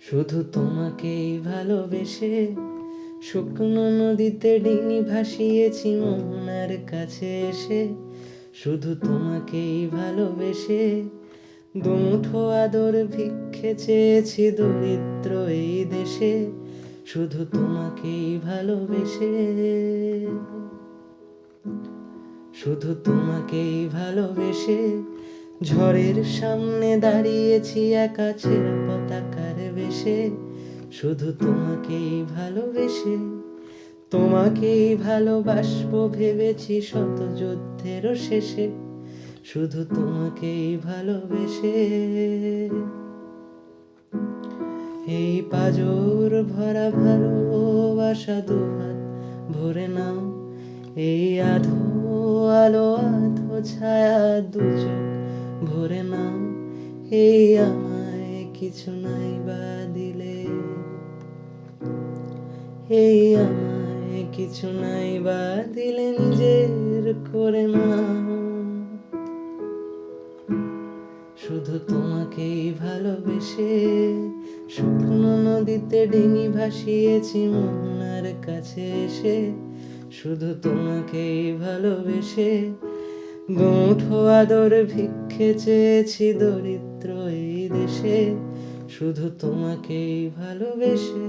শুধু তোমাকেই ভালোবেসে শুকনো নদীতে ডিঙি ভাসিয়েছি মোহনার কাছে এসে। শুধু তোমাকেই ভালোবেসে দুমুঠো আদর ভিক্ষে চেয়েছি দরিদ্র এই দেশে। শুধু তোমাকেই ভালোবেসে, শুধু তোমাকেই ভালোবেসে ঝড়ের সামনে দাঁড়িয়েছি একা ছেঁড়া পতাকার বেশে। শুধু তোমাকেই ভালোবেসে তোমাকেই ভালোবাসবো ভেবেছি শত যুদ্ধেরও শেষে। শুধু তোমাকেই ভালোবেসে এই পাজর ভরা ভালোবাসা দুহাত ভরে নাও। এই আধো আলো আধো ছায়া দু চোখ ভরে নাও। এই আমায় কিছু নাই বা দিলে, এই আমায় কিছু নাই বা দিলে নিজের করে নাও। শুধু তোমাকেই ভালোবেসে শুকনো নদীতে ডিঙি ভাসিয়েছি মোহনার কাছে এসে। শুধু তোমাকেই ভালোবেসে দুমুঠো আদর ভিক্ষে চেয়েছি দরিদ্র এই দেশে। শুধু তোমাকেই ভালোবেসে।